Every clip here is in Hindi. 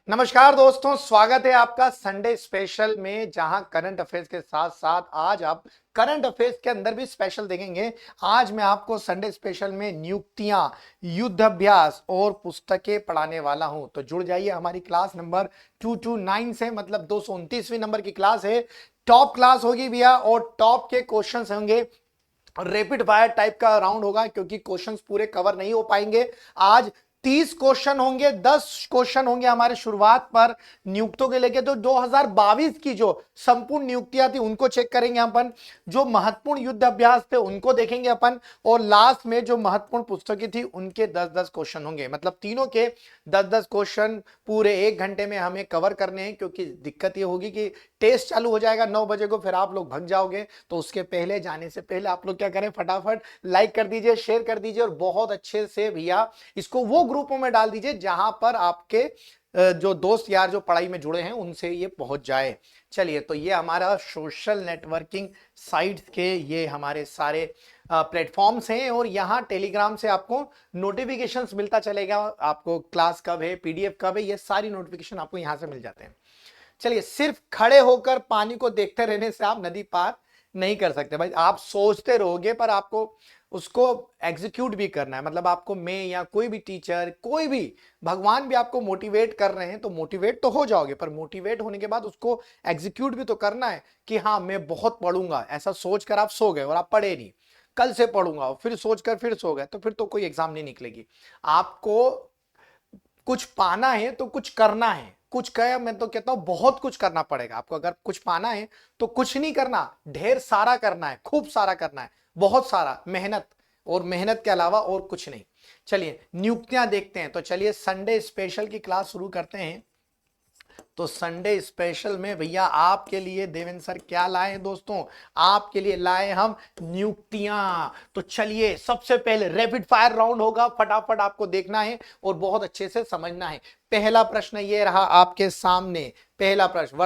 नमस्कार दोस्तों, स्वागत है आपका संडे स्पेशल में, जहां करंट अफेयर्स के साथ साथ आज आप करंट अफेयर्स के अंदर भी स्पेशल देखेंगे। आज मैं आपको संडे स्पेशल में नियुक्तियां, युद्ध अभ्यास और पुस्तकें पढ़ाने वाला हूं। तो जुड़ जाइए हमारी क्लास नंबर 229 से, मतलब 229वीं नंबर की क्लास है। टॉप क्लास होगी भैया, और टॉप के क्वेश्चंस होंगे। रैपिड फायर टाइप का राउंड होगा, क्योंकि क्वेश्चंस पूरे कवर नहीं हो पाएंगे आज। 30 क्वेश्चन होंगे, 10 क्वेश्चन होंगे हमारे शुरुआत पर नियुक्तों के लेके। तो 2022 की जो संपूर्ण नियुक्तियां थी उनको चेक करेंगे अपन, जो महत्वपूर्ण युद्ध अभ्यास थे उनको देखेंगे अपन, और लास्ट में जो महत्वपूर्ण पुस्तकें थी उनके 10-10 क्वेश्चन होंगे। मतलब तीनों के 10-10 क्वेश्चन पूरे 1 घंटे में हमें कवर करने हैं। क्योंकि दिक्कत ये होगी कि टेस्ट चालू हो जाएगा 9 बजे को, फिर आप लोग भाग जाओगे। तो उसके पहले, जाने से पहले आप लोग क्या करें, फटाफट लाइक कर दीजिए, शेयर कर दीजिए, और बहुत अच्छे से भैया इसको वो ग्रुपों में डाल दीजिए जहां पर आपके जो दोस्त यार जो पढ़ाई में जुड़े हैं उनसे ये पहुंच जाए। चलिए, तो ये हमारा सोशल नेटवर्किंग साइट्स के ये हमारे सारे प्लेटफॉर्म्स हैं, और यहाँ टेलीग्राम से आपको नोटिफिकेशंस मिलता चलेगा। आपको क्लास कब है, पीडीएफ कब है, ये सारी नोटिफिकेशन आपको यहाँ से मिल जाते हैं। चलिए, सिर्फ खड़े होकर पानी को देखते रहने से आप नदी पार नहीं कर सकते भाई। आप सोचते रहोगे, पर आपको उसको एग्जीक्यूट भी करना है। मतलब आपको, मैं या कोई भी टीचर, कोई भी भगवान भी आपको मोटिवेट कर रहे हैं तो मोटिवेट तो हो जाओगे, पर मोटिवेट होने के बाद उसको एग्जीक्यूट भी तो करना है। कि हाँ, मैं बहुत पढ़ूंगा, ऐसा सोचकर आप सो गए और आप पढ़े नहीं, कल से पढ़ूंगा, फिर सोचकर फिर सो गए, तो फिर तो कोई एग्जाम नहीं निकलेगी। आपको कुछ पाना है तो कुछ करना है। कुछ कहे, मैं तो कहता हूं बहुत कुछ करना पड़ेगा आपको। अगर कुछ पाना है तो कुछ नहीं करना, ढेर सारा करना है, खूब सारा करना है, बहुत सारा मेहनत, और मेहनत के अलावा और कुछ नहीं। चलिए, नियुक्तियां देखते हैं। तो चलिए, संडे स्पेशल की क्लास शुरू करते हैं। तो संडे स्पेशल में भैया आपके लिए देवेंद्र सर क्या लाए हैं दोस्तों? आपके लिए लाए हम नियुक्तियां। तो चलिए, सबसे पहले रैपिड फायर राउंड होगा, फटाफट आपको देखना है और बहुत अच्छे से समझना है। पहला प्रश्न ये रहा आपके सामने। पहला प्रश्न,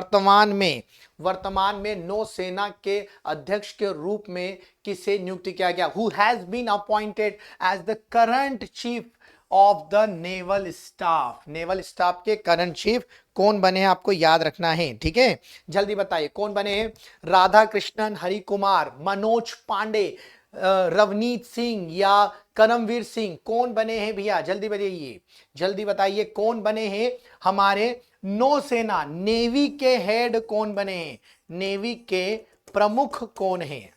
वर्तमान में नौसेना के अध्यक्ष के रूप में किसे नियुक्त किया गया? Who has been appointed as the current chief of the naval staff. Naval staff के करंट चीफ कौन बने हैं, आपको याद रखना है, ठीक है? जल्दी बताइए कौन बने हैं। राधा कृष्णन, हरि कुमार, मनोज पांडे, रवनीत सिंह या करमवीर सिंह, कौन बने हैं भैया? जल्दी बताइए, जल्दी बताइए कौन बने हैं हमारे नौसेना, नेवी के हेड कौन बने हैं? नेवी के प्रमुख कौन है?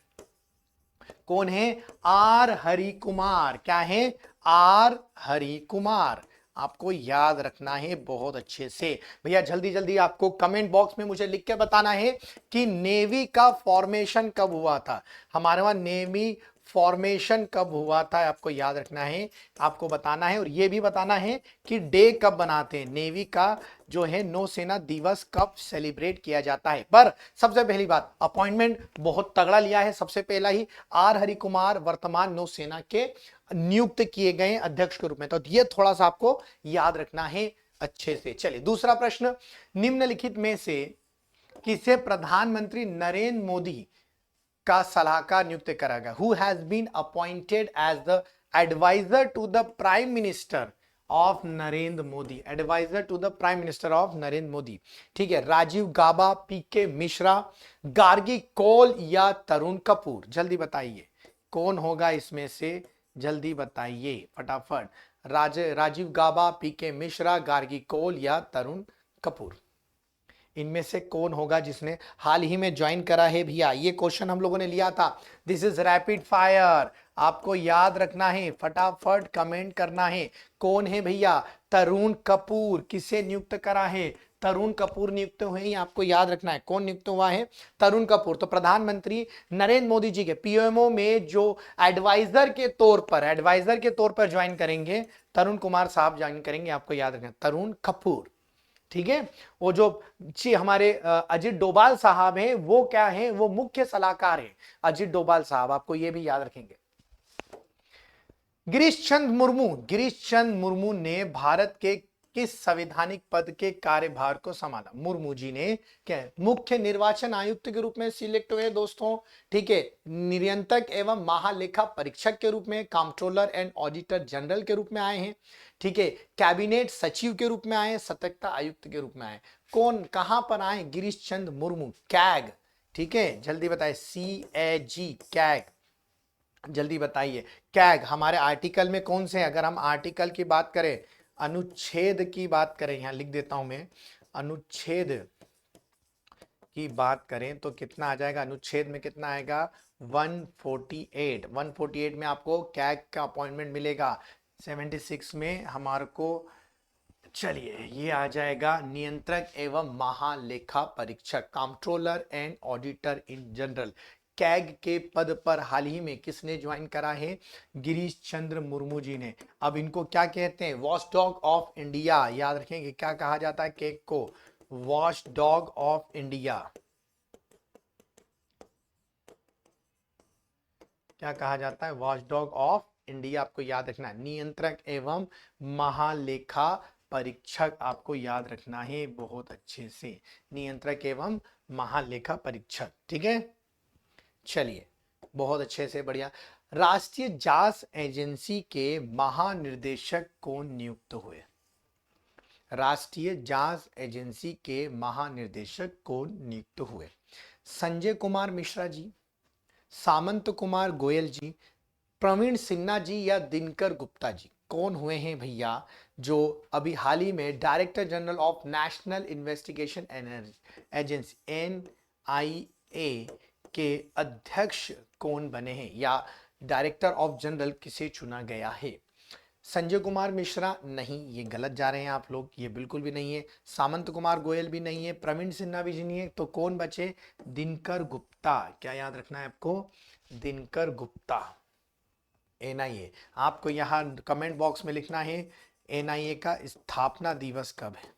कौन है? आर हरि कुमार। क्या है? आर हरि कुमार। आपको याद रखना है बहुत अच्छे से भैया। जल्दी जल्दी आपको कमेंट बॉक्स में मुझे लिख के बताना है कि नेवी का फॉर्मेशन कब हुआ था। हमारे वहां नेवी फॉर्मेशन कब हुआ था, आपको याद रखना है, आपको बताना है। और यह भी बताना है कि डे कब बनाते हैं, नेवी का जो है नौसेना दिवस कब सेलिब्रेट किया जाता है। पर सबसे पहली बात, अपॉइंटमेंट बहुत तगड़ा लिया है। सबसे पहला ही आर हरि कुमार वर्तमान नौसेना के नियुक्त किए गए अध्यक्ष के रूप में। तो ये थोड़ा सा आपको याद रखना है अच्छे से। चलिए, दूसरा प्रश्न, निम्नलिखित में से किसे प्रधानमंत्री नरेंद्र मोदी का सलाहकार नियुक्त करा गया? Who has been appointed as the advisor to the prime minister of Narendra Modi. Advisor to the prime minister of Narendra Modi, ठीक है? राजीव गाबा, पीके मिश्रा, गार्गी कौल या तरुण कपूर? जल्दी बताइए कौन होगा इसमें से, जल्दी बताइए फटाफट। राजीव गाबा, पीके मिश्रा, गार्गी कौल या तरुण कपूर, इनमें से कौन होगा जिसने हाल ही में ज्वाइन करा है भैया? ये क्वेश्चन हम लोगों ने लिया था। दिस इज रैपिड फायर, आपको याद रखना है, फटाफट कमेंट करना है। कौन है भैया? तरुण कपूर। किसे नियुक्त करा है? तरुण कपूर नियुक्त हुए हैं, आपको याद रखना है। कौन नियुक्त हुआ है? तरुण कपूर। तो प्रधानमंत्री नरेंद्र मोदी जी के पीएमओ में जो एडवाइजर के तौर पर ज्वाइन करेंगे, तरुण कुमार साहब ज्वाइन करेंगे, आपको याद रखना, तरुण कपूर, ठीक है? वो जो हमारे अजित डोभाल साहब हैं, वो क्या है? वो मुख्य सलाहकार है, अजित डोभाल साहब, आपको ये भी याद रखेंगे। गिरीश चंद मुर्मू ने भारत के किस संवैधानिक पद के कार्यभार को संभाला? मुर्मू जी ने। क्या है? मुख्य निर्वाचन आयुक्त के रूप में सिलेक्ट हुए दोस्तों, ठीक है। नियंत्रक एवं महालेखा परीक्षक के रूप में, कंट्रोलर एंड ऑडिटर जनरल के रूप में आए हैं, ठीक है। कैबिनेट सचिव के रूप में आए, सतर्कता आयुक्त के रूप में आए। कौन कहां पर आए? गिरीश चंद्र मुर्मू, कैग, ठीक है। जल्दी बताइए, CAG, कैग, जल्दी बताइए। कैग हमारे आर्टिकल में कौन से हैं? अगर हम आर्टिकल की बात करें, अनुच्छेद की बात करें, यहां लिख देता हूं मैं, अनुच्छेद की बात करें तो कितना आ जाएगा? अनुच्छेद में कितना आएगा? 148। 148 में आपको कैग का अपॉइंटमेंट मिलेगा। 76 में हमारे को, चलिए ये आ जाएगा नियंत्रक एवं महालेखा परीक्षक, controller and auditor in general. CAG के पद पर हाल ही में किसने ज्वाइन करा है? गिरीश चंद्र मुर्मू जी ने। अब इनको क्या कहते हैं? Watch dog of India. याद रखेंगे क्या कहा जाता है कैग को? Watch dog of India. क्या कहा जाता है? वॉच डॉग ऑफ इंडिया, आपको याद रखना है। नियंत्रक एवं महालेखा परीक्षक आपको याद रखना है बहुत अच्छे से, नियंत्रक एवं महालेखा परीक्षक, ठीक है। चलिए बहुत अच्छे से, बढ़िया। राष्ट्रीय जांच एजेंसी के महानिर्देशक कौन नियुक्त हुए? राष्ट्रीय जांच एजेंसी के महानिर्देशक कौन नियुक्त हुए? संजय कुमार मिश्रा जी, सामंत कुमार गोयल जी, प्रवीण सिन्हा जी या दिनकर गुप्ता जी? कौन हुए हैं भैया जो अभी हाल ही में director general of national investigation agency NIA के अध्यक्ष कौन बने हैं, या डायरेक्टर ऑफ जनरल किसे चुना गया है? संजय कुमार मिश्रा नहीं, ये गलत जा रहे हैं आप लोग, ये बिल्कुल भी नहीं है। सामंत कुमार गोयल भी नहीं है, प्रवीण सिन्हा भी नहीं है, तो कौन बचे? दिनकर गुप्ता। क्या याद रखना है आपको? दिनकर गुप्ता। NIA, आपको यहां कमेंट बॉक्स में लिखना है NIA का स्थापना दिवस कब है,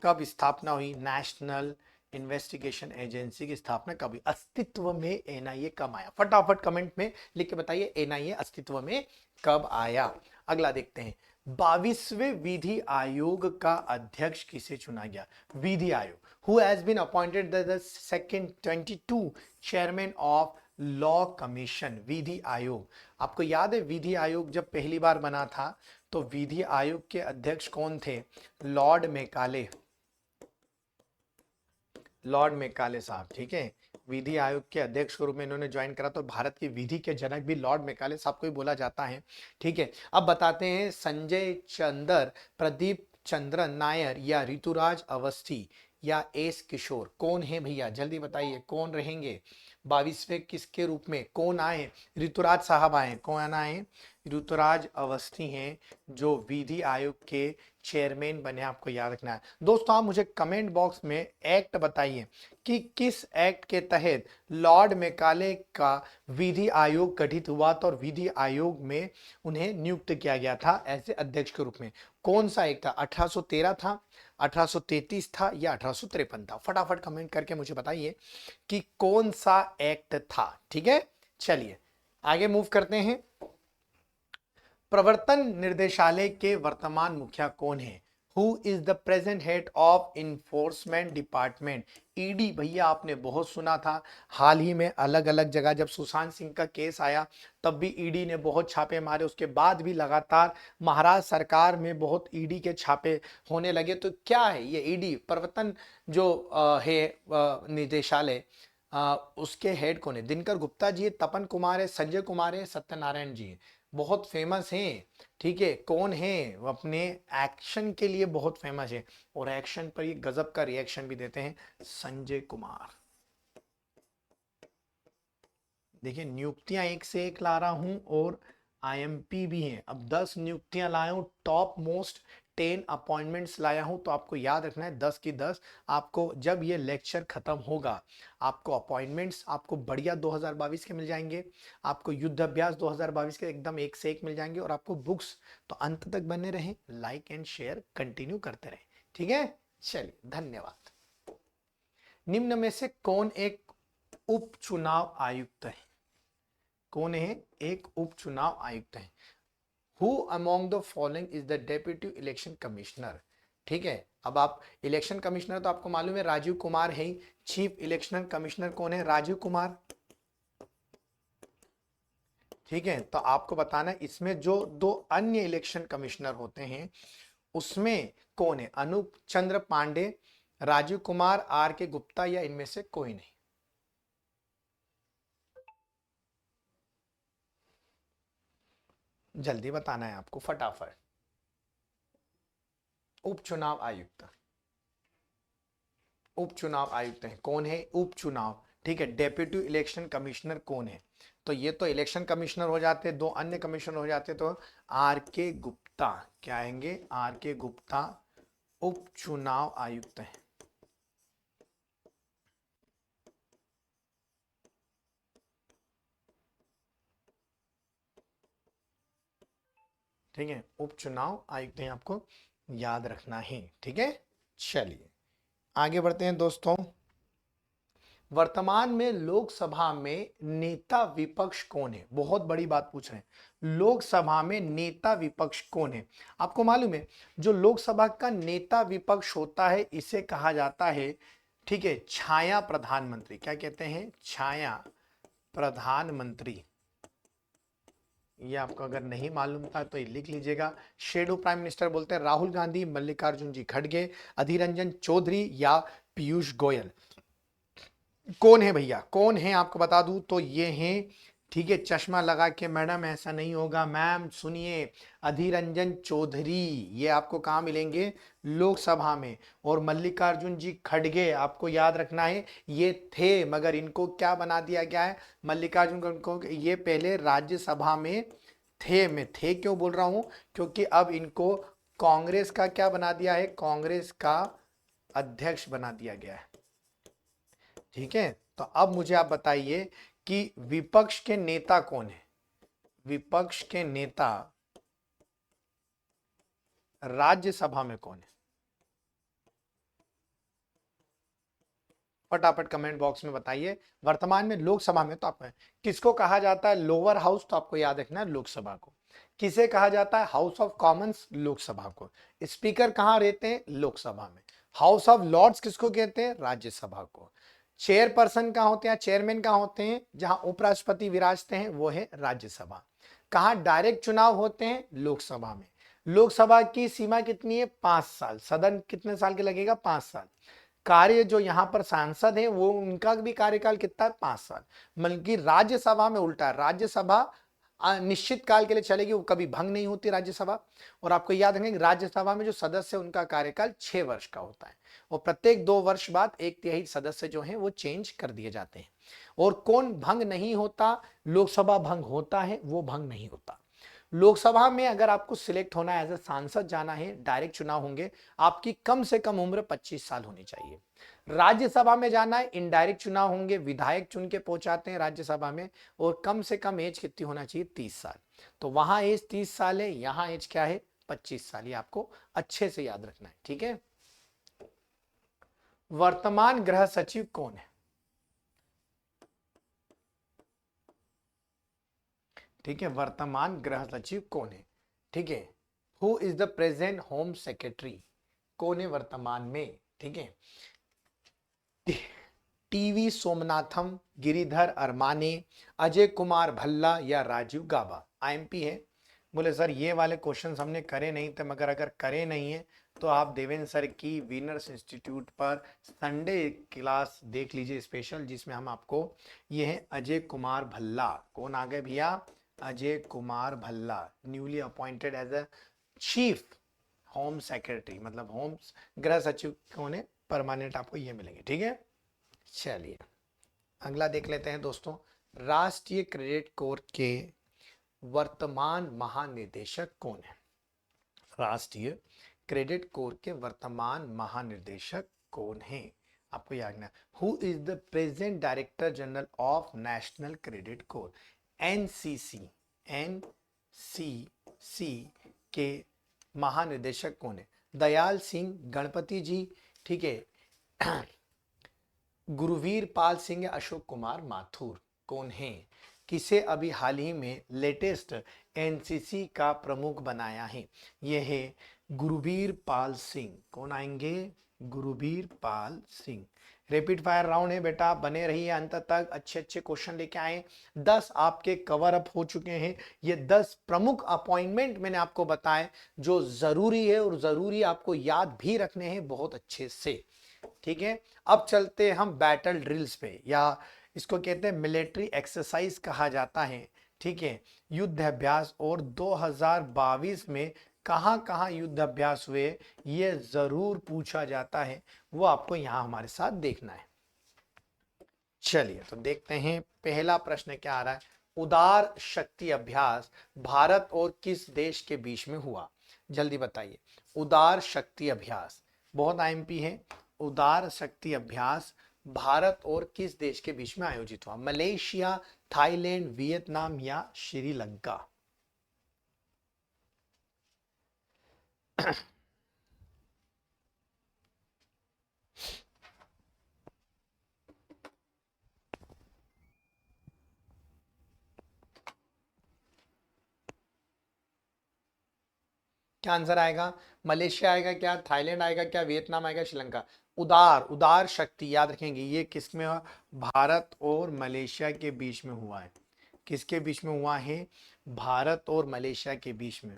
कब स्थापना हुई? नेशनल इन्वेस्टिगेशन एजेंसी की स्थापना कब हुई? अस्तित्व में NIA कब आया? फटाफट कमेंट में लिख के बताइए NIA अस्तित्व में कब आया। अगला देखते हैं, 22वें विधि आयोग का अध्यक्ष किसे चुना गया? विधि आयोग, who has been appointed the second 22 chairman of law commission. विधि आयोग, आपको याद है विधि आयोग जब पहली बार बना था तो विधि आयोग के अध्यक्ष कौन थे? लॉर्ड मेकाले, लॉर्ड मेकाले साहब, ठीक है। विधि आयोग के अध्यक्ष के रूप में इन्होंने ज्वाइन करा, तो भारत की विधि के जनक भी लॉर्ड मेकाले साहब को ही बोला जाता है, ठीक है। अब बताते हैं, संजय चंदर, प्रदीप चंद्रन नायर या ऋतुराज अवस्थी या एस किशोर, कौन है भैया? जल्दी बताइए कौन रहेंगे 22वें किसके रूप में? कौन आए? ऋतुराज साहब आए। कौन आए? ऋतुराज अवस्थी हैं जो विधि आयोग के चेयरमैन बने, आपको याद रखना है। दोस्तों आप मुझे कमेंट बॉक्स में एक्ट बताइए कि किस एक्ट के तहत लॉर्ड मेकाले का विधि आयोग गठित हुआ था और विधि आयोग में उन्हें नियुक्त किया गया था ऐसे अध्यक्ष के रूप में। कौन सा एक्ट था? 1813 था, 1833 था या 1853 था? फटाफट कमेंट करके मुझे बताइए कि कौन सा एक्ट था, ठीक है। चलिए आगे मूव करते हैं। प्रवर्तन निर्देशालय के वर्तमान मुखिया कौन है? Who is the present head of enforcement department? ED भैया आपने बहुत सुना था, हाल ही में अलग अलग जगह जब सुशांत सिंह का केस आया तब भी ईडी ने बहुत छापे मारे, उसके बाद भी लगातार महाराष्ट्र सरकार में बहुत ईडी के छापे होने लगे। तो क्या है ये ईडी? प्रवर्तन जो है निदेशालय, उसके हेड कौन है? दिनकर गुप्ता जी है, तपन कुमार है, संजय कुमार है, सत्यनारायण जी है। बहुत फेमस हैं, ठीक है। कौन है? वो अपने एक्शन के लिए बहुत फेमस है और एक्शन पर ये गजब का रिएक्शन भी देते हैं, संजय कुमार। देखिए नियुक्तियां एक से एक ला रहा हूं और IMP भी हैं। अब 10 नियुक्तियां लाया हूं, टॉप मोस्ट 10 अपॉइंटमेंट्स लाया हूं, तो आपको याद रखना है 10 की 10। आपको जब ये लेक्चर खत्म होगा आपको अपॉइंटमेंट्स आपको बढ़िया 2022 के मिल जाएंगे, आपको युद्ध अभ्यास 2022 के एकदम एक से एक मिल जाएंगे, और आपको बुक्स। तो अंत तक बने रहें, लाइक एंड शेयर कंटिन्यू करते रहें, ठीक है। चलिए धन्यवाद। निम्न में से कौन एक उपचुनाव आयुक्त है? कौन है एक उपचुनाव आयुक्त है? Who among the following is the deputy election commissioner. ठीक है, अब आप इलेक्शन कमिश्नर तो आपको मालूम है राजीव कुमार है ही। चीफ इलेक्शन कमिश्नर कौन है? राजीव कुमार। ठीक है, तो आपको बताना है इसमें जो दो अन्य इलेक्शन कमिश्नर होते हैं उसमें कौन है? अनूप चंद्र पांडे, राजीव कुमार, आर के गुप्ता, या इनमें से कोई नहीं। जल्दी बताना है आपको फटाफट। उपचुनाव आयुक्त, उपचुनाव आयुक्त हैं कौन है? उपचुनाव। ठीक है, डेप्यूटी इलेक्शन कमिश्नर कौन है? तो ये तो इलेक्शन कमिश्नर हो जाते, दो अन्य कमिश्नर हो जाते, तो आर के गुप्ता। क्या आएंगे? आर के गुप्ता उपचुनाव आयुक्त हैं। ठीक है, उपचुनाव आयुक्त हैं, आपको याद रखना है। ठीक है, चलिए आगे बढ़ते हैं दोस्तों। वर्तमान में लोकसभा में नेता विपक्ष कौन है? बहुत बड़ी बात पूछ रहे हैं, लोकसभा में नेता विपक्ष कौन है? आपको मालूम है जो लोकसभा का नेता विपक्ष होता है इसे कहा जाता है, ठीक है, छाया प्रधानमंत्री। क्या कहते हैं? छाया प्रधानमंत्री। ये आपको अगर नहीं मालूम था तो ये लिख लीजिएगा। शेडो प्राइम मिनिस्टर बोलते हैं राहुल गांधी, मल्लिकार्जुन जी खड़गे, अधीर रंजन चौधरी या पीयूष गोयल। कौन है भैया, कौन है आपको बता दूं तो ये हैं, ठीक है, चश्मा लगा के, मैडम ऐसा नहीं होगा, मैम सुनिए, अधीर रंजन चौधरी। ये आपको कहाँ मिलेंगे? लोकसभा में। और मल्लिकार्जुन जी खड़गे आपको याद रखना है ये थे, मगर इनको क्या बना दिया गया है? मल्लिकार्जुन को ये पहले राज्यसभा में थे। मैं थे क्यों बोल रहा हूं? क्योंकि अब इनको कांग्रेस का क्या बना दिया है? कांग्रेस का अध्यक्ष बना दिया गया है। ठीक है, तो अब मुझे आप बताइए कि विपक्ष के नेता कौन है? विपक्ष के नेता राज्यसभा में कौन है? फटाफट कमेंट बॉक्स में बताइए। वर्तमान में लोकसभा में तो आपको किसको कहा जाता है? लोअर हाउस, तो आपको याद रखना है लोकसभा को। किसे कहा जाता है? हाउस ऑफ कॉमन्स, लोकसभा को। स्पीकर कहां रहते हैं? लोकसभा में। हाउस ऑफ लॉर्ड्स किसको कहते हैं? राज्यसभा को। चेयरपर्सन कहां होते हैं? चेयरमैन कहां होते हैं? जहां उपराष्ट्रपति विराजते हैं वो है राज्यसभा। कहां डायरेक्ट चुनाव होते हैं? लोकसभा में। लोकसभा की सीमा कितनी है? 5 साल। सदन कितने साल के लगेगा? 5 साल। कार्य जो यहां पर सांसद है वो उनका भी कार्यकाल कितना है? 5 साल। बल्कि राज्यसभा में उल्टा है, राज्यसभा निश्चित काल के लिए चलेगी, वो कभी भंग नहीं होती राज्यसभा। और आपको याद रखेंगे राज्यसभा में जो सदस्य है उनका कार्यकाल 6 वर्ष का होता है, और प्रत्येक 2 वर्ष बाद 1/3 सदस्य जो हैं वो चेंज कर दिए जाते हैं। और कौन भंग नहीं होता? लोकसभा भंग होता है, वो भंग नहीं होता। लोकसभा में अगर आपको सिलेक्ट होना है, एज ए सांसद जाना है, डायरेक्ट चुनाव होंगे, आपकी कम से कम उम्र 25 साल होनी चाहिए। राज्यसभा में जाना है, इनडायरेक्ट चुनाव होंगे, विधायक चुन के पहुंचाते हैं राज्यसभा में, और कम से कम एज कितनी होना चाहिए? 30 साल। तो वहां एज 30 साल है, यहां एज क्या है? 25 साल। ये आपको अच्छे से याद रखना है। ठीक है, वर्तमान गृह सचिव कौन है? ठीक है, वर्तमान गृह सचिव कौन है? ठीक है, who is the present home secretary? कौन है वर्तमान में? ठीक है, टीवी सोमनाथम, गिरिधर अरमाने, अजय कुमार भल्ला या राजीव गाबा? आईएमपी है। बोले सर ये वाले क्वेश्चंस हमने करे नहीं थे, मगर अगर करे नहीं है तो आप देवेंद्र सर की विनर्स इंस्टीट्यूट पर संडे क्लास देख लीजिए स्पेशल, जिसमें हम आपको, ये है अजय कुमार भल्ला। कौन आ गए भैया? Ajay Kumar Bhalla, newly appointed as a chief home secretary, मतलब होम गृह सचिव कौन है? परमानेंट आपको ये मिलेंगे। ठीक है, चलिए अगला देख लेते हैं दोस्तों। राष्ट्रीय क्रेडिट कोर के वर्तमान महानिदेशक कौन है? राष्ट्रीय क्रेडिट कोर के वर्तमान महानिदेशक कौन है? आपको याद रखना, who is the present director general of national credit core? NCC, NCC के महानिदेशक कौन है? दयाल सिंह गणपति जी, ठीक है, गुरुवीर पाल सिंह, अशोक कुमार माथुर। कौन है? किसे अभी हाल ही में लेटेस्ट एनसीसी का प्रमुख बनाया है? ये है गुरबीर पाल सिंह। कौन आएंगे? Gurbir Pal Singh. Rapid fire round है बेटा, बने रहिए अंत तक, अच्छे अच्छे क्वेश्चन लेके आए। 10 आपके कवर अप हो चुके हैं। ये 10 प्रमुख अपॉइंटमेंट मैंने आपको बताए जो जरूरी है और जरूरी आपको याद भी रखने हैं बहुत अच्छे से। ठीक है, अब चलते हैं हम बैटल ड्रिल्स पे, या इसको कहते हैं मिलिट्री एक्सरसाइज कहा जाता है। ठीक है, युद्ध अभ्यास, और 2022 में कहां कहां युद्ध अभ्यास हुए ये जरूर पूछा जाता है, वो आपको यहां हमारे साथ देखना है। चलिए तो देखते हैं पहला प्रश्न क्या आ रहा है। उदार शक्ति अभ्यास भारत और किस देश के बीच में हुआ? जल्दी बताइए। उदार शक्ति अभ्यास बहुत आईएमपी है। उदार शक्ति अभ्यास भारत और किस देश के बीच में आयोजित हुआ? मलेशिया, थाईलैंड, वियतनाम या श्रीलंका? क्या आंसर आएगा? मलेशिया आएगा क्या, थाईलैंड आएगा क्या, वियतनाम आएगा, श्रीलंका? उदार, उदार शक्ति याद रखेंगे ये किसमें हुआ? भारत और मलेशिया के बीच में हुआ है। किसके बीच में हुआ है? भारत और मलेशिया के बीच में।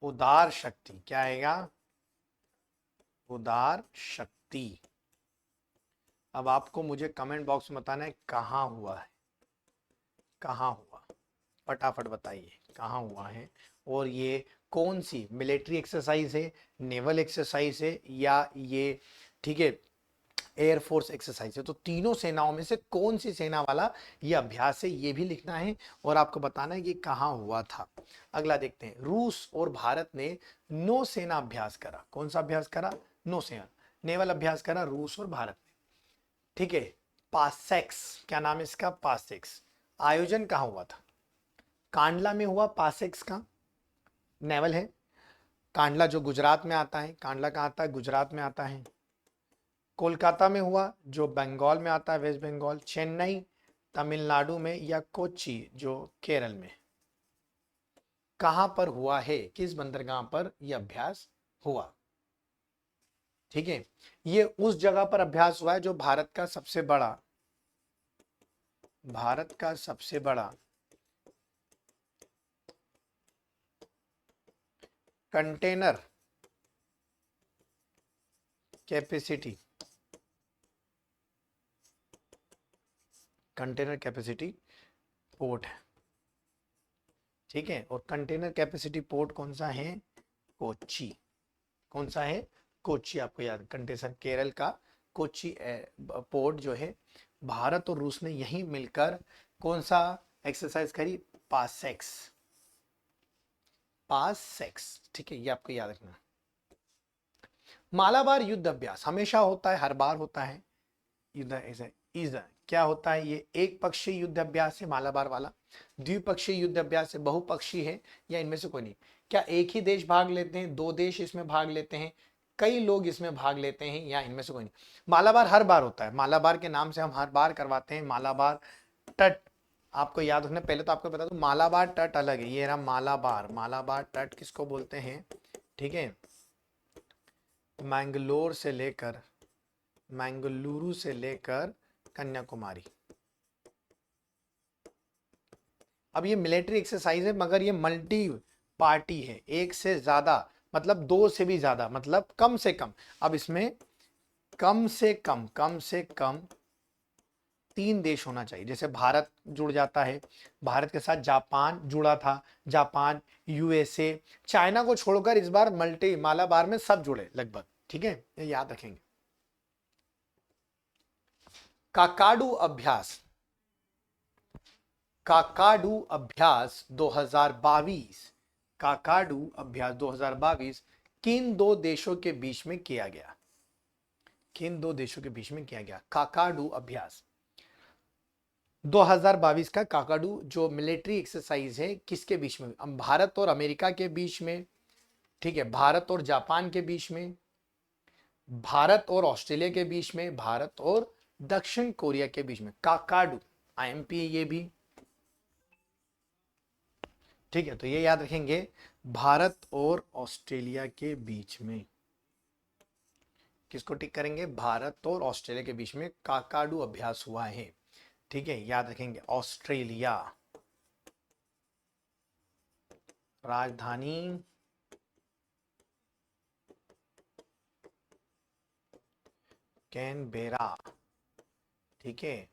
उदार शक्ति क्या आएगा? उदार शक्ति। अब आपको मुझे कमेंट बॉक्स में बताना है कहां हुआ है, कहां हुआ, फटाफट बताइए कहां हुआ है। और ये कौन सी मिलिट्री एक्सरसाइज है, नेवल एक्सरसाइज है, या ये ठीक है एयरफोर्स एक्सरसाइज है? तो तीनों सेनाओं में से कौन सी सेना वाला ये अभ्यास है ये भी लिखना है और आपको बताना है कि कहां हुआ था। अगला देखते हैं, रूस और भारत ने नौसेना अभ्यास करा। कौन सा अभ्यास करा? नौसेना नेवल अभ्यास करा रूस और भारत ने। ठीक है, पासेक्स, क्या नाम है इसका? पासेक्स। आयोजन कहां हुआ था? कांडला में हुआ पासेक्स का नेवल है। कांडला जो गुजरात में आता है, कांडला कहाँ आता है? गुजरात में आता है। कोलकाता में हुआ जो बंगाल में आता है, वेस्ट बंगाल। चेन्नई तमिलनाडु में, या कोच्चि जो केरल में? कहां पर हुआ है? किस बंदरगाह पर यह अभ्यास हुआ? ठीक है, ये उस जगह पर अभ्यास हुआ है जो भारत का सबसे बड़ा, भारत का सबसे बड़ा container capacity, container capacity port है। ठीक है, और कंटेनर कैपेसिटी पोर्ट कौन सा है? कोच्चि। कौन सा है? कोच्चि। आपको याद, कंटेनर केरल का कोच्चि पोर्ट जो है, भारत और रूस ने यही मिलकर कौन सा एक्सरसाइज करी? PASSEX, PASSEX. ठीक है, ये आपको याद रखना। मालाबार युद्ध अभ्यास हमेशा होता है, हर बार होता है। युद्ध क्या होता है? ये एक पक्षीय युद्ध अभ्यास है मालाबार वाला, द्विपक्षीय युद्ध अभ्यास है, बहुपक्षीय है, या इनमें से कोई नहीं? क्या एक ही देश भाग लेते हैं, दो देश इसमें भाग लेते हैं, कई लोग इसमें भाग लेते हैं, या इनमें से कोई नहीं? मालाबार हर बार होता है, मालाबार के नाम से हम हर बार करवाते हैं। मालाबार तट आपको याद रखना। पहले तो आपको बता दूं मालाबार तट अलग है, ये रहा मालाबार। मालाबार तट किसको बोलते हैं? ठीक है, मैंगलोर से लेकर, मैंगलुरु से लेकर कन्याकुमारी। अब ये मिलिट्री एक्सरसाइज है मगर ये मल्टी पार्टी है, एक से ज्यादा मतलब दो से भी ज्यादा, मतलब कम से कम। अब इसमें कम से कम, कम से कम 3 देश होना चाहिए। जैसे भारत जुड़ जाता है, भारत के साथ जापान जुड़ा था, जापान, यूएसए, चाइना को छोड़कर इस बार मल्टी मालाबार में सब जुड़े लगभग। ठीक है, ये याद रखेंगे। काकाडू अभ्यास, काकाडू अभ्यास 2022, काकाडू अभ्यास 2022 किन दो देशों के बीच में किया गया? किन दो देशों के बीच में किया गया काकाडू अभ्यास 2022 का? काकाडू जो मिलिट्री एक्सरसाइज है किसके बीच में? भारत और अमेरिका के बीच में, ठीक है, भारत और जापान के बीच में, भारत और ऑस्ट्रेलिया के बीच में, भारत और दक्षिण कोरिया के बीच में, काकाडू, आईएमपी ये भी, ठीक है। तो ये याद रखेंगे, भारत और ऑस्ट्रेलिया के बीच में, किसको टिक करेंगे, भारत और ऑस्ट्रेलिया के बीच में काकाडू अभ्यास हुआ है, ठीक है, याद रखेंगे। ऑस्ट्रेलिया, राजधानी कैनबेरा, ठीक है।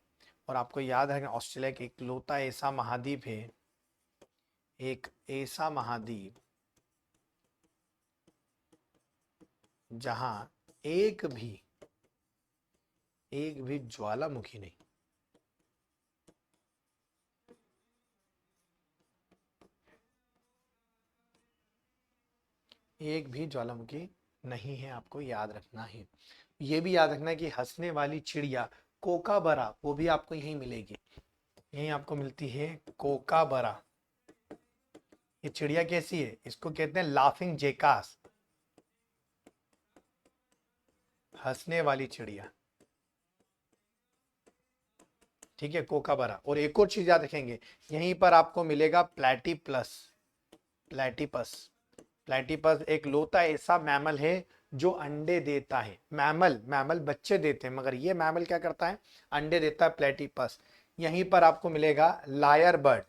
और आपको याद है ऑस्ट्रेलिया का इकलौता ऐसा महाद्वीप है, एक ऐसा महाद्वीप जहां एक भी ज्वालामुखी नहीं, एक भी ज्वालामुखी नहीं है, आपको याद रखना है। ये भी याद रखना है कि हंसने वाली चिड़िया कोकाबरा, वो भी आपको यहीं मिलेगी, यहीं आपको मिलती है कोकाबरा। ये चिड़िया कैसी है, इसको कहते हैं लाफिंग जेकास, हंसने वाली चिड़िया, ठीक है, कोकाबरा। और एक और चीज याद रखेंगे, यहीं पर आपको मिलेगा प्लेटिपस, प्लेटिपस, प्लेटिपस एक लौता ऐसा मैमल है जो अंडे देता है। मैमल बच्चे देते हैं, मगर ये मैमल क्या करता है, अंडे देता है, प्लेटिपस। यहीं पर आपको मिलेगा लायर बर्ड,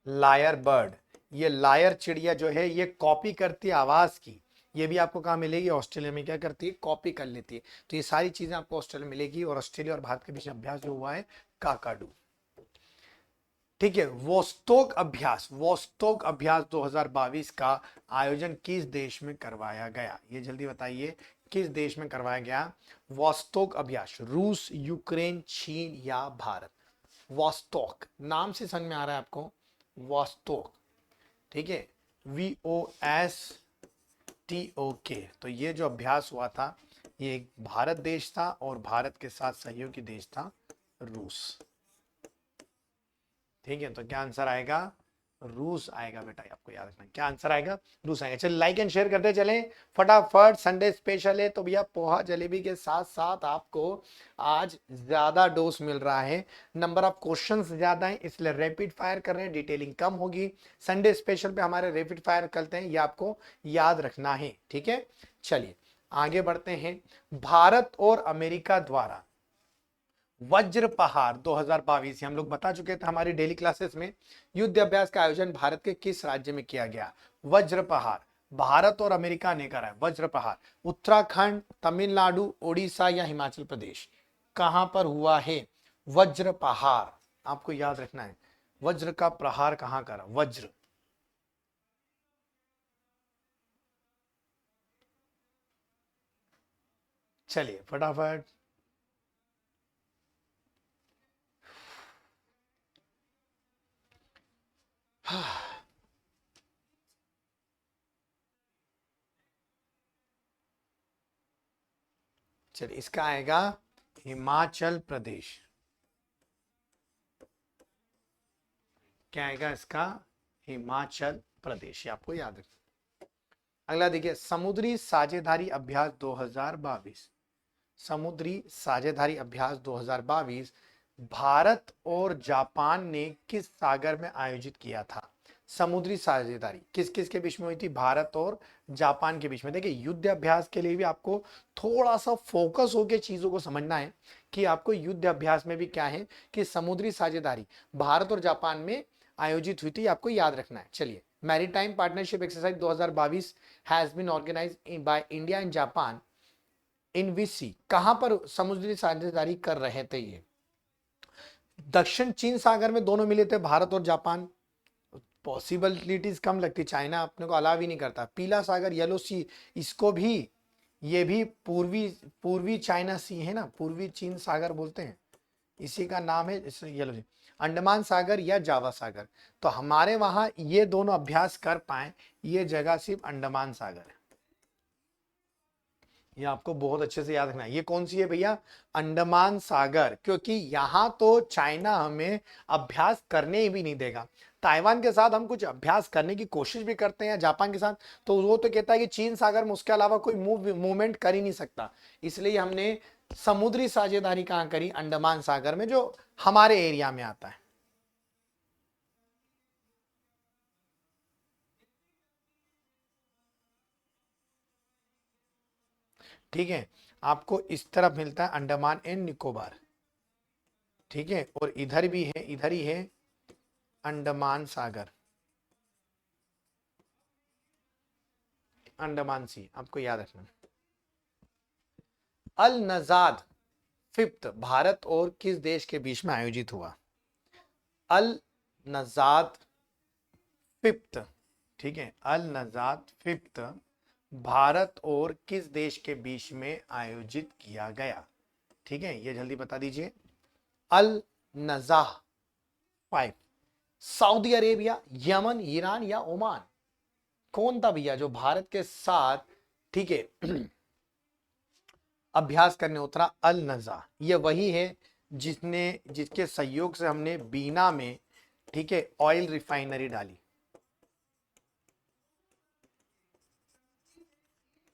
लायर बर्ड, ये लायर चिड़िया जो है ये कॉपी करती है आवाज की, ये भी आपको कहाँ मिलेगी, ऑस्ट्रेलिया में क्या करती है, कॉपी कर लेती है। तो ये सारी चीजें आपको ऑस्ट्रेलिया में मिलेगी। और ऑस्ट्रेलिया और भारत के बीच अभ्यास जो हुआ है काकाडू, ठीक है। वोस्टोक अभ्यास, वोस्टोक अभ्यास 2022 का आयोजन किस देश में करवाया गया, ये जल्दी बताइए, किस देश में करवाया गया वोस्टोक अभ्यास, रूस, यूक्रेन, चीन या भारत। वोस्टोक नाम से समझ में आ रहा है आपको, वोस्टोक, ठीक है, VOSTOK। तो ये जो अभ्यास हुआ था ये एक भारत देश था और भारत के साथ सहयोगी देश था रूस, ठीक है। तो क्या आंसर आएगा, रूस आएगा बेटा, आपको याद रखना क्या आंसर आएगा, रूस आएगा। चलिए लाइक एंड शेयर करते चलें फटाफट, संडे स्पेशल है तो भैया पोहा जलेबी के साथ साथ आपको आज ज्यादा डोज मिल रहा है, नंबर ऑफ क्वेश्चंस ज्यादा है, इसलिए रैपिड फायर कर रहे हैं, डिटेलिंग कम होगी। संडे स्पेशल पे हमारे रैपिड फायर करते हैं, ये आपको याद रखना है, ठीक है। चलिए आगे बढ़ते हैं। भारत और अमेरिका द्वारा वज्र पहाड़ 2022, हम लोग बता चुके थे हमारी डेली क्लासेस में, युद्ध अभ्यास का आयोजन भारत के किस राज्य में किया गया, वज्र पहाड़, भारत और अमेरिका ने करा है वज्र पहाड़। उत्तराखंड, तमिलनाडु, ओडिशा या हिमाचल प्रदेश, कहां पर हुआ है वज्र पहाड़, आपको याद रखना है, वज्र का प्रहार कहां करा, वज्र, चलिए फटाफट। चलिए इसका आएगा हिमाचल प्रदेश, क्या आएगा इसका, हिमाचल प्रदेश, ये आपको याद रखना। अगला देखिए, समुद्री साझेदारी अभ्यास 2022, समुद्री साझेदारी अभ्यास 2022 भारत और जापान ने किस सागर में आयोजित किया था। समुद्री साझेदारी किस किस के बीच में हुई थी, भारत और जापान के बीच में। देखिए युद्ध अभ्यास के लिए भी आपको थोड़ा सा फोकस होकर चीजों को समझना है कि आपको युद्ध अभ्यास में भी क्या है कि समुद्री साझेदारी भारत और जापान में आयोजित हुई थी, आपको याद रखना है। चलिए, maritime partnership exercise 2022 has been organised by India and Japan in which, कहां पर समुद्री साझेदारी कर रहे थे ये, दक्षिण चीन सागर में दोनों मिले थे भारत और जापान, पॉसिबिलिटीज कम लगती, चाइना अपने को अलाव ही नहीं करता। पीला सागर, येलो सी, इसको भी, ये भी पूर्वी पूर्वी चाइना सी है ना, पूर्वी चीन सागर बोलते हैं, इसी का नाम है येलो सी। अंडमान सागर या जावा सागर, तो हमारे वहां ये दोनों अभ्यास कर पाए, ये जगह सिर्फ अंडमान सागर है, ये आपको बहुत अच्छे से याद रखना है। ये कौन सी है भैया, अंडमान सागर, क्योंकि यहां तो चाइना हमें अभ्यास करने ही भी नहीं देगा। ताइवान के साथ हम कुछ अभ्यास करने की कोशिश भी करते हैं, जापान के साथ, तो वो तो कहता है कि चीन सागर में उसके अलावा कोई मूवमेंट कर ही नहीं सकता, इसलिए हमने समुद्री साझेदारी कहां करी? अंडमान सागर में, जो हमारे एरिया में आता है। ठीक है, आपको इस तरफ मिलता है अंडमान एंड निकोबार। ठीक है, और इधर भी है, इधर ही है अंडमान सागर, अंडमान सी, आपको याद रखना। अल नजाद फिफ्थ भारत और किस देश के बीच में आयोजित हुआ? अल नजाद फिफ्थ, ठीक है, अल नजाद फिफ्थ भारत और किस देश के बीच में आयोजित किया गया? ठीक है, ये जल्दी बता दीजिए। Al Najah five, Saudi Arabia, Yemen, Iran या ओमान? कौन था भैया जो भारत के साथ, ठीक है, अभ्यास करने उतरा? अल नजा, ये वही है जिसके सहयोग से हमने बीना में, ठीक है, ऑयल रिफाइनरी डाली,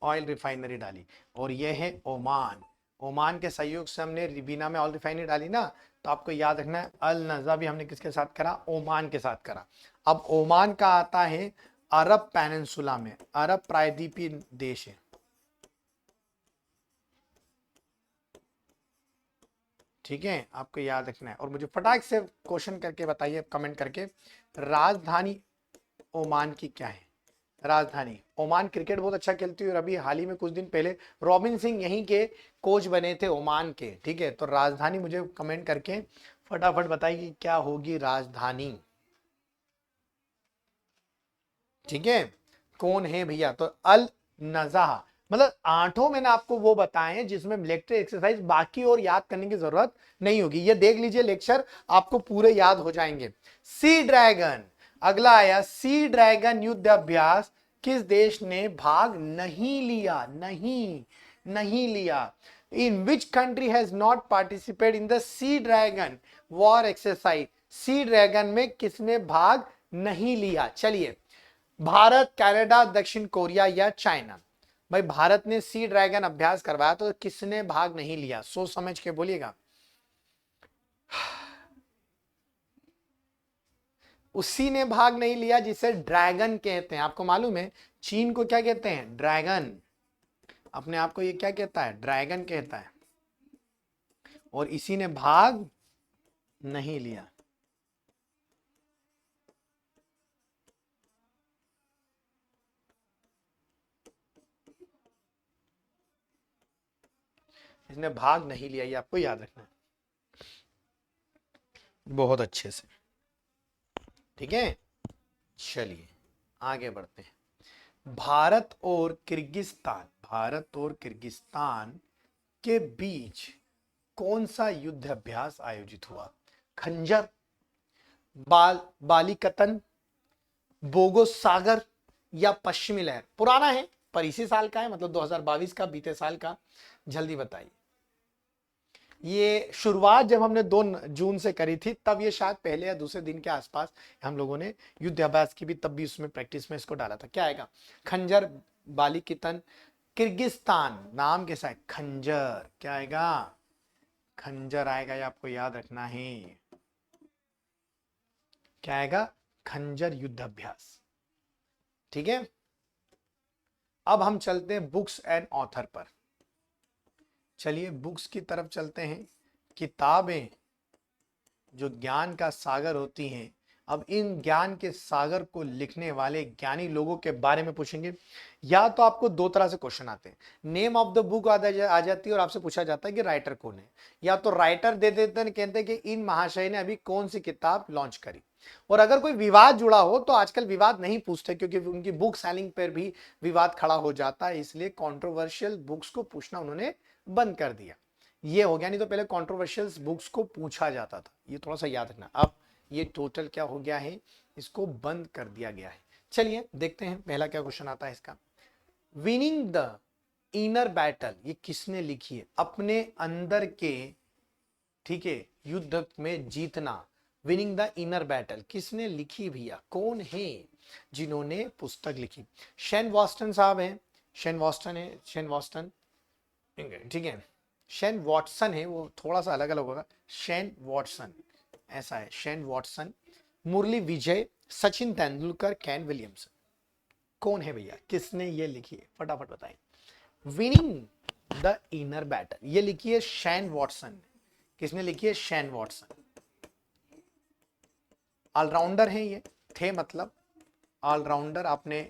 ऑयल रिफाइनरी डाली। और यह है ओमान, ओमान के सहयोग से हमने बीना में ऑयल रिफाइनरी डाली ना, तो आपको याद रखना है अल नजा भी हमने किसके साथ करा? ओमान के साथ करा। अब ओमान का आता है अरब पेनिनसुला में, अरब प्रायद्वीपीय देश है। ठीक है, आपको याद रखना है। और मुझे फटाक से क्वेश्चन करके बताइए कमेंट करके, राजधानी ओमान की क्या है? राजधानी ओमान क्रिकेट बहुत अच्छा खेलती है, और अभी हाल ही में कुछ दिन पहले रॉबिन सिंह यहीं के कोच बने थे ओमान के। ठीक है, तो राजधानी मुझे कमेंट करके फटाफट बताइए क्या होगी राजधानी। ठीक है, कौन है भैया? तो अल नजाह, मतलब आठों मैंने आपको वो बताए हैं जिसमें लेक्चर एक्सरसाइज बाकी और याद करने की जरूरत नहीं होगी। ये देख लीजिए लेक्चर, आपको पूरे याद हो जाएंगे। सी ड्रैगन, अगला आया सी ड्रैगन युद्ध अभ्यास किस देश ने भाग नहीं लिया? नहीं लिया। In which country has not participate in the Sea Dragon war exercise? Sea Dragon में किसने भाग नहीं लिया? चलिए, भारत, कनाडा, दक्षिण कोरिया या चाइना? भाई भारत ने सी ड्रैगन अभ्यास करवाया तो किसने भाग नहीं लिया? सोच समझ के बोलिएगा। उसी ने भाग नहीं लिया जिसे ड्रैगन कहते हैं। आपको मालूम है चीन को क्या कहते हैं? ड्रैगन। अपने आप को ये क्या कहता है? ड्रैगन कहता है। और इसी ने भाग नहीं लिया। इसने भाग नहीं लिया, ये आपको याद रखना है बहुत अच्छे से। ठीक है, चलिए आगे बढ़ते हैं। भारत और किर्गिस्तान, भारत और किर्गिस्तान के बीच कौन सा युद्ध अभ्यास आयोजित हुआ? खंजर, बालिकतन, बोगो सागर या पश्चिमी लहर? पुराना है पर इसी साल का है, मतलब 2022 का, बीते साल का। जल्दी बताइए। ये शुरुआत जब हमने 2 जून से करी थी, तब ये शायद पहले या दूसरे दिन के आसपास हम लोगों ने युद्ध अभ्यास की भी, तब भी उसमें प्रैक्टिस में इसको डाला था। क्या आएगा? खंजर, बालिकितन, किर्गिस्तान नाम के साथ खंजर। क्या आएगा? खंजर आएगा, ये आपको याद रखना है। क्या आएगा? खंजर युद्ध अभ्यास। ठीक है, अब हम चलते हैं बुक्स एंड ऑथर पर। चलिए बुक्स की तरफ चलते हैं। किताबें जो ज्ञान का सागर होती हैं, अब इन ज्ञान के सागर को लिखने वाले ज्ञानी लोगों के बारे में पूछेंगे। या तो आपको 2 तरह से क्वेश्चन आते हैं, नेम ऑफ द बुक आ जाती है और आपसे पूछा जाता है कि राइटर कौन है। या तो राइटर दे देते हैं, कहते हैं कि इन महाशय ने अभी कौन सी किताब लॉन्च करी। और अगर कोई विवाद जुड़ा हो तो आजकल विवाद नहीं पूछते, क्योंकि उनकी बुक सेलिंग पर भी विवाद खड़ा हो जाता है, इसलिए कंट्रोवर्शियल बुक्स को पूछना उन्होंने बंद कर दिया। ये हो गया, नहीं तो पहले कंट्रोवर्शियल बुक्स को पूछा जाता था। ये थोड़ा सा याद रखना। अब ये टोटल क्या हो गया है? इसको बंद कर दिया गया है। चलिए देखते हैं पहला क्या क्वेश्चन आता है इसका। विनिंग द इनर बैटल, ये किसने लिखी है? अपने अंदर के, ठीक है, युद्ध में जीतना। विनिंग द इनर बैटल किसने लिखी भैया? कौन है जिन्होंने पुस्तक लिखी? शेन वॉस्टन साहब हैं। शेन वॉस्टन है, शेन वॉस्टन। ठीक है, शेन वॉटसन है, वो थोड़ा सा अलग अलग होगा, शेन वॉटसन ऐसा है, Shane Watson. Murali Vijay, Sachin Tendulkar, Kane Williamson. कौन है भैया, किसने ये लिखी है, फटाफट बताएं। विनिंग द इनर बैटल, ये लिखी है शेन वॉटसन। किसने लिखी है, शेन वॉटसन। ऑलराउंडर हैं ये, थे मतलब ऑलराउंडर। आपने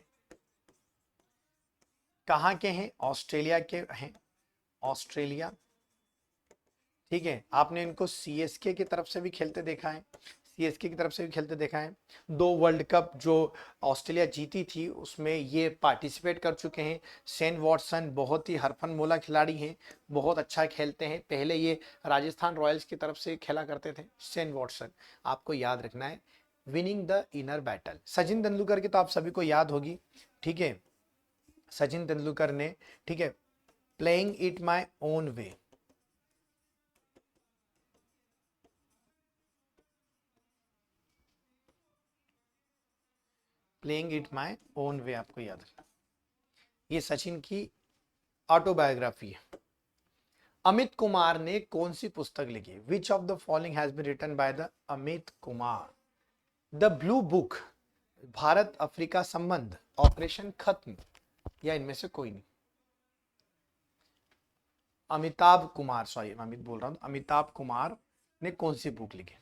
कहां के हैं, ऑस्ट्रेलिया के हैं, ऑस्ट्रेलिया। ठीक है, आपने इनको सीएसके की तरफ से भी खेलते देखा है, सीएसके की तरफ से भी खेलते देखा है। 2 वर्ल्ड कप जो ऑस्ट्रेलिया जीती थी उसमें ये पार्टिसिपेट कर चुके हैं। शेन वॉटसन बहुत ही हरफनमौला खिलाड़ी हैं, बहुत अच्छा खेलते हैं। पहले ये राजस्थान रॉयल्स की तरफ से खेला करते थे, शेन वॉटसन, आपको याद रखना है। Winning the inner battle, Sachin Tendulkar की तो आप सभी को याद होगी। ठीक है, सचिन तेंदुलकर ने, ठीक है, playing it my own way, playing it my own way, आपको याद रखना, ये सचिन की ऑटोबायोग्राफी है। अमित कुमार ने कौन सी पुस्तक लिखी, which of the following has been written by the Amit Kumar. The blue book, Bharat Africa संबंध, ऑपरेशन खत्म, या इनमें से कोई नहीं। अमिताभ कुमार, सॉरी मैं अमित बोल रहा हूं, अमिताभ कुमार ने कौन सी बुक लिखी।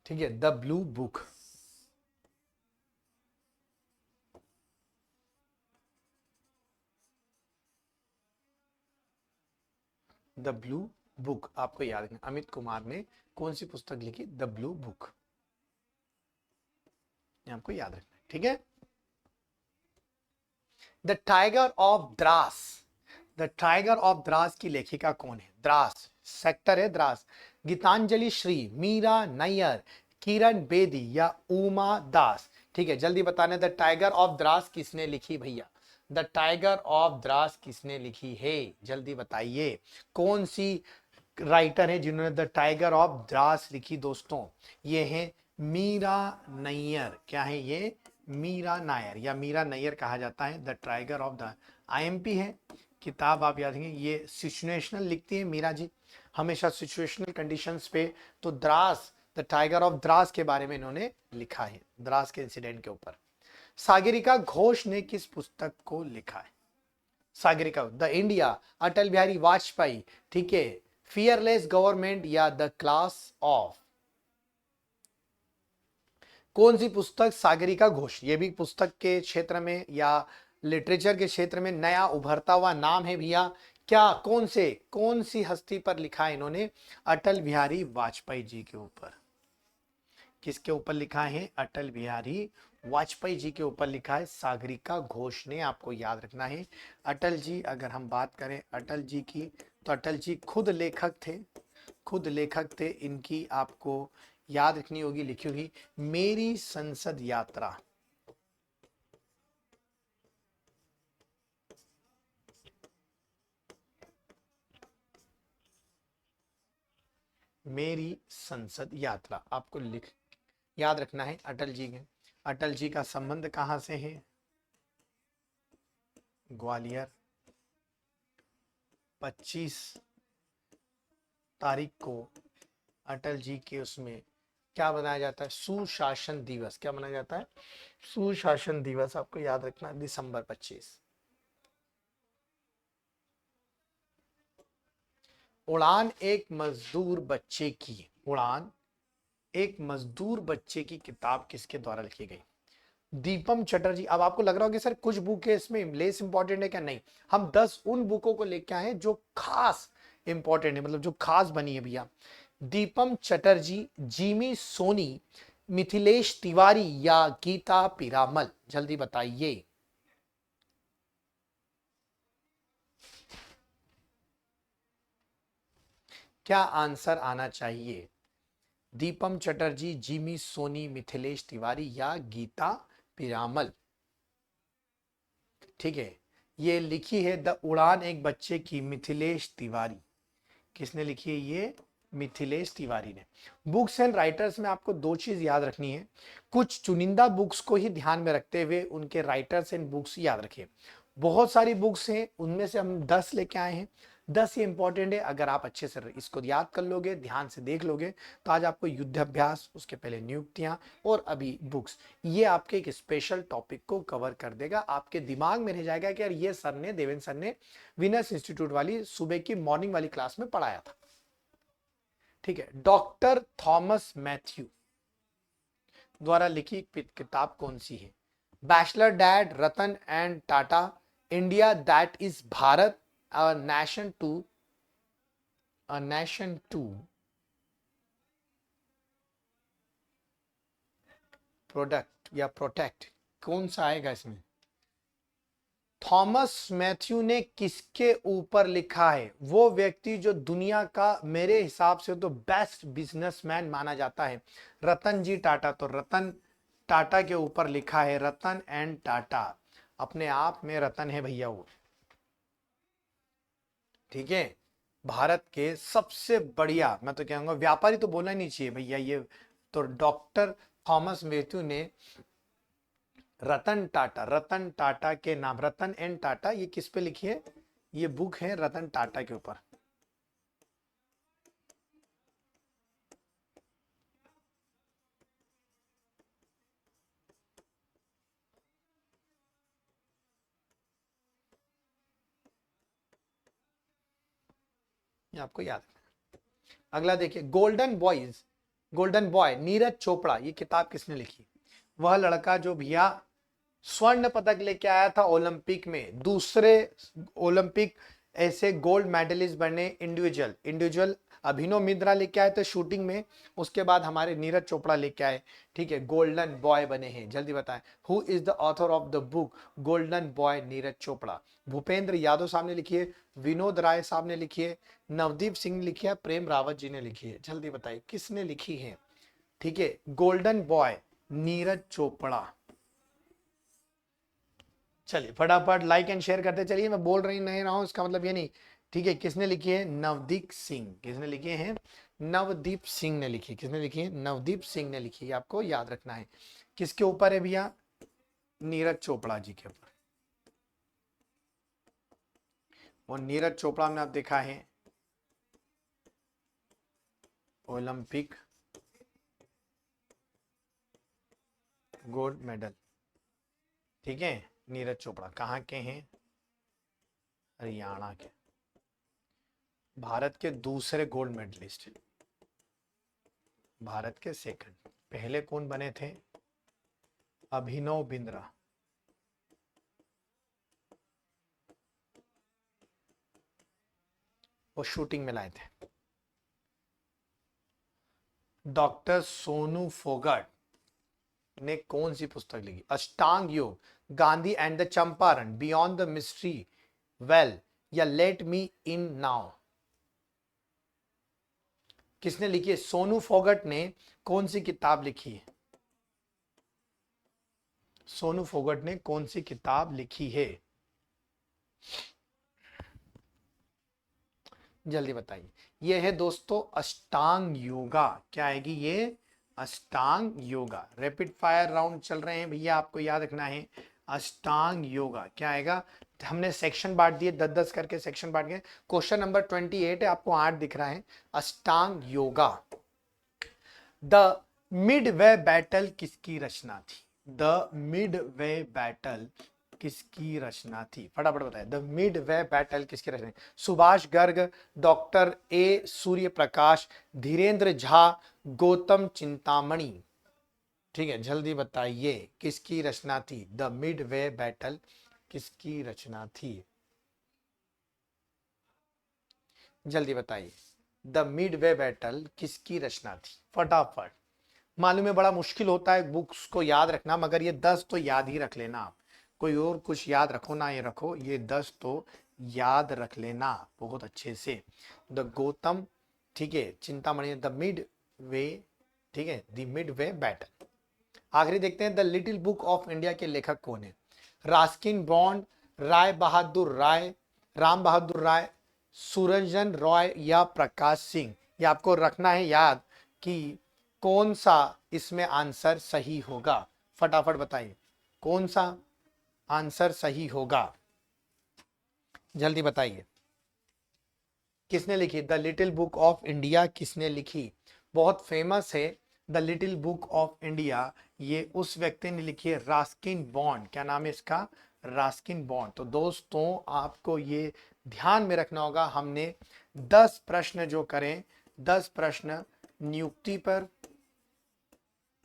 ठीक है, the blue book. The blue book आपको याद रखना, अमित कुमार ने कौन सी पुस्तक लिखी, द ब्लू बुक, आपको याद रखना है। ठीक है, the tiger of Dras, the tiger of Dras की लेखिका कौन है, द्रास सेक्टर है द्रास। गीतांजलि श्री, मीरा नैयर, किरण बेदी, या उमा दास। ठीक है, जल्दी बताने, द टाइगर ऑफ द्रास किसने लिखी भैया, द टाइगर ऑफ द्रास किसने लिखी है, जल्दी बताइए। कौन सी राइटर है जिन्होंने द टाइगर ऑफ द्रास लिखी दोस्तों, ये है मीरा नैयर। क्या है ये, मीरा नायर, या मीरा नैयर कहा जाता है। The tiger of the, IMP है किताब, आप याद रखेंगे, ये सिचुएशनल लिखती है मीरा जी, हमेशा सिचुएशनल कंडीशंस पे। तो Dras, the tiger of Dras के बारे में इन्होंने लिखा है, द्रास के इंसिडेंट के ऊपर। सागरिका घोष ने किस पुस्तक को लिखा है, सागरिका, द इंडिया, अटल बिहारी वाजपेयी, ठीक है, फियरलेस गवर्नमेंट, या द क्लास ऑफ। कौन सी पुस्तक, सागरिका घोष, ये भी पुस्तक के क्षेत्र में या लिटरेचर के क्षेत्र में नया उभरता हुआ नाम है भैया। क्या, कौन से, कौन सी हस्ती पर लिखा है इन्होंने, अटल बिहारी वाजपेयी जी के ऊपर। किसके ऊपर लिखा है, अटल बिहारी वाजपेयी जी के ऊपर लिखा है, सागरिका घोष ने, आपको याद रखना है। अटल जी, अगर हम बात करें अटल जी की, तो अटल जी खुद लेखक थे, खुद लेखक थे। इनकी आपको याद रखनी होगी, लिखी होगी, मेरी संसद यात्रा, मेरी संसद यात्रा, आपको लिख याद रखना है। अटल जी के, अटल जी का संबंध कहां से है, ग्वालियर, 25 तारीख को अटल जी के उसमें क्या मनाया जाता है, सुशासन दिवस, क्या मनाया जाता है, सुशासन दिवस, आपको याद रखना, दिसंबर 25। उड़ान एक मजदूर बच्चे की, उड़ान एक मजदूर बच्चे की किताब किसके द्वारा लिखी गई, दीपम चटर्जी। अब आपको लग रहा होगा सर कुछ बुक है इसमें लेस इंपॉर्टेंट है क्या, नहीं, हम 10 उन बुकों को लेके आए हैं जो खास इंपॉर्टेंट है, मतलब जो खास बनी है भैया। दीपम चटर्जी, जिमी सोनी, मिथिलेश तिवारी, या गीता पीरामल, जल्दी बताइए। क्या आंसर आना चाहिए, दीपम चटर्जी, जिमी सोनी, मिथिलेश तिवारी, या गीता पीरामल। ठीक है, ये लिखी है द उड़ान एक बच्चे की, मिथिलेश तिवारी। किसने लिखी है ये, मिथिलेश तिवारी ने। बुक्स एंड राइटर्स में आपको दो चीज याद रखनी है, कुछ चुनिंदा बुक्स को ही ध्यान में रखते हुए उनके राइटर्स एंड बुक्स याद रखिए। बहुत सारी बुक्स हैं, उनमें से हम 10 लेके आए हैं। 10 ये इंपॉर्टेंट है, अगर आप अच्छे से इसको याद कर लोगे, ध्यान से देख लोगे, तो आज आपको युद्धाभ्यास, उसके पहले नियुक्तियां और अभी बुक्स, ये आपके एक स्पेशल टॉपिक को कवर कर देगा। आपके दिमाग में रह जाएगा कि यार ये सर ने, देवेंद्र सर ने विनर्स इंस्टीट्यूट वाली सुबह की मॉर्निंग वाली क्लास में पढ़ाया था। ठीक है, डॉक्टर थॉमस मैथ्यू द्वारा लिखी किताब कौन सी है? Bachelor dad, Ratan and Tata, India that is Bharat, a nation to product या प्रोटेक्ट, कौन सा आएगा इसमें? थॉमस मैथ्यू ने किसके ऊपर लिखा है? वो व्यक्ति जो दुनिया का मेरे हिसाब से तो बेस्ट बिजनेसमैन माना जाता है, रतन जी टाटा। तो रतन टाटा के ऊपर लिखा है, रतन एंड टाटा। अपने आप में रतन है भैया वो, ठीक है। भारत के सबसे बढ़िया, मैं तो कहूंगा व्यापारी तो बोलना ही नहीं चाहिए भैया ये। तो डॉक्टर थॉमस मैथ्यू ने रतन टाटा के नाम, रतन एंड टाटा, ये किस पे लिखी है? ये बुक है रतन टाटा के ऊपर। ये आपको याद है। अगला देखिए, गोल्डन बॉय नीरज चोपड़ा, ये किताब किसने लिखी? वह लड़का जो भैया स्वर्ण पदक लेके आया था ओलंपिक में, दूसरे ओलंपिक ऐसे गोल्ड मेडलिस्ट बने इंडिविजुअल। अभिनव मिश्रा लेके आए थे शूटिंग में, उसके बाद हमारे नीरज चोपड़ा लेके आए, ठीक है, गोल्डन बॉय बने हैं। जल्दी बताएं, who is the author of the book golden boy Neeraj Chopra? Bhupendra Yadav साहब ने लिखी है, विनोद राय साहब ने लिखी है, नवदीप सिंह ने लिखी है, प्रेम रावत जी ने लिखी है। जल्दी बताइए किसने लिखी है? ठीक है, गोल्डन बॉय नीरज चोपड़ा। चलिए फटाफट लाइक एंड शेयर करते चलिए, मैं बोल रही नहीं रहा हूं इसका मतलब ये नहीं। ठीक है, किसने लिखी है? नवदीप सिंह। किसने लिखी है? नवदीप सिंह ने लिखी। किसने लिखी है? नवदीप सिंह ने लिखी है। आपको याद रखना है किसके ऊपर है भैया? नीरज चोपड़ा जी के ऊपर। और नीरज चोपड़ा में आप देखा है ओलंपिक गोल्ड मेडल, ठीक है। नीरज चोपड़ा कहाँ के हैं? हरियाणा के। भारत के दूसरे गोल्ड मेडलिस्ट, भारत के सेकंड। पहले कौन बने थे? अभिनव बिंद्रा। वो शूटिंग में लाए थे। डॉक्टर सोनू फोगाट ने कौन सी पुस्तक लिखी? अष्टांग योग, Gandhi and the Champaran, beyond the mystery well, या लेट मी इन नाउ? किसने लिखी है? सोनू फोगट ने कौन सी किताब लिखी है? सोनू फोगट ने कौन सी किताब लिखी है? जल्दी बताइए। ये है दोस्तों अष्टांग योगा। क्या आएगी ये? अष्टांग योगा। रैपिड फायर राउंड चल रहे हैं भैया, आपको याद रखना है अष्टांग योगा। क्या आएगा? हमने सेक्शन बांट दिए, 10-10 करके सेक्शन बांट गए। क्वेश्चन नंबर 28 है, आपको 8 दिख रहा है। अष्टांग yoga. The mid way battle किसकी रचना थी? द मिड वे बैटल किसकी रचना थी? फटाफट बताए, द मिड वे बैटल किसकी रचना? Subhash Garg, doctor A Surya Prakash, Dhirendra Jha, Gautam Chintamani. ठीक है, जल्दी बताइए किसकी रचना थी? द मिड वे बैटल किसकी रचना थी? जल्दी बताइए, द मिड वे बैटल किसकी रचना थी? फटाफट। मालूम है बड़ा मुश्किल होता है बुक्स को याद रखना, मगर ये 10 तो याद ही रख लेना आप। कोई और कुछ याद रखो ना, ये रखो, ये 10 तो याद रख लेना बहुत अच्छे से। द गौतम, ठीक है, चिंतामणि, द मिड वे, ठीक है, द मिड वे बैटल। आखिरी देखते हैं, the little book of India के लेखक कौन है? रास्किन बॉन्ड, राय बहादुर राय, राम बहादुर राय, सुरजन रॉय, या प्रकाश सिंह? ये आपको रखना है याद कि कौन सा इसमें आंसर सही होगा। फटाफट बताइए कौन सा आंसर सही होगा, जल्दी बताइए। किसने लिखी the little book of India, किसने लिखी? बहुत फेमस है the little book of India, ये उस व्यक्ति ने लिखी है रास्किन बॉन्ड। क्या नाम है इसका? Raskin bond. तो दोस्तों आपको ये ध्यान में रखना होगा, हमने 10 प्रश्न जो करें, 10 प्रश्न नियुक्ति पर,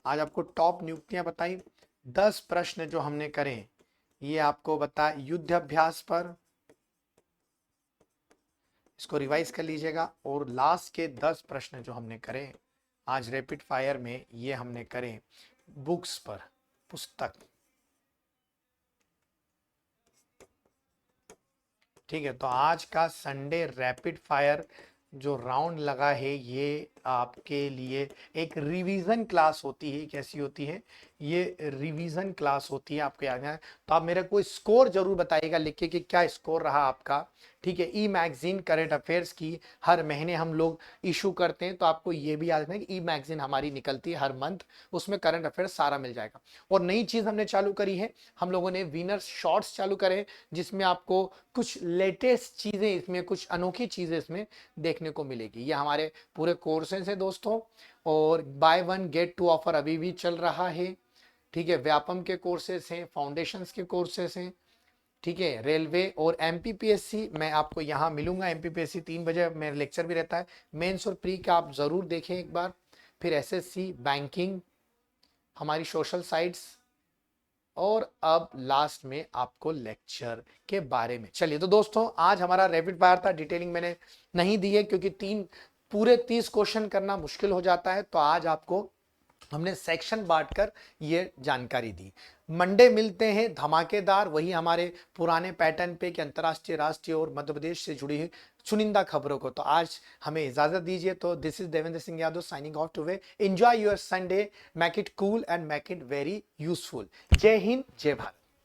आज आपको टॉप नियुक्तियां बताई। 10 प्रश्न जो हमने करें ये आपको बता युद्ध अभ्यास पर, इसको रिवाइज कर लीजिएगा। और लास्ट के 10 प्रश्न जो हमने करें आज रैपिड फायर में, ये हमने करें बुक्स पर, पुस्तक। ठीक है, तो आज का संडे रैपिड फायर जो राउंड लगा है ये आपके लिए एक रिवीजन क्लास होती है। कैसी होती है? ये रिवीजन क्लास होती है, आपको याद है। तो आप मेरे को स्कोर जरूर बताइएगा लिख के कि क्या स्कोर रहा आपका। ठीक है, ई मैगजीन करंट अफेयर्स की हर महीने हम लोग इशू करते हैं, तो आपको ये भी याद रखना है कि ई मैगजीन हमारी निकलती है हर मंथ, उसमें करंट अफेयर्स सारा मिल जाएगा। और नई चीज हमने चालू करी है, हम लोगों ने विनर्स शॉर्ट्स चालू करे, जिसमें आपको कुछ लेटेस्ट चीजें, इसमें कुछ अनोखी चीजें इसमें देखने को मिलेगी। ये हमारे पूरे कोर्सेज है दोस्तों, और बाय 1 गेट 2 ऑफर अभी भी चल रहा है। ठीक है, व्यापम के कोर्सेज हैं, फाउंडेशंस के कोर्सेज हैं। ठीक है, रेलवे और एमपीपीएससी, मैं आपको यहाँ मिलूंगा। एमपीपीएससी 3 बजे मेरा लेक्चर भी रहता है। मेंस और प्री का आप जरूर देखें एक बार। फिर एसएससी, बैंकिंग, हमारी सोशल साइट्स, और अब लास्ट में आपको लेक्चर के बारे में। चलिए तो दोस्तों आज हमारा रैपिड फायर था, डिटेलिंग मैंने नहीं दी है क्योंकि पूरे 30 क्वेश्चन करना मुश्किल हो जाता है। तो आज आपको हमने सेक्शन बांटकर ये जानकारी दी। मंडे मिलते हैं धमाकेदार, वही हमारे पुराने पैटर्न पे कि अंतर्राष्ट्रीय, राष्ट्रीय और मध्य प्रदेश से जुड़ी हुई चुनिंदा खबरों को। तो आज हमें इजाजत दीजिए। तो this is Devendra Singh Yadav signing off today. Enjoy your Sunday, make it cool and make it very useful. जय हिंद, जय भारत।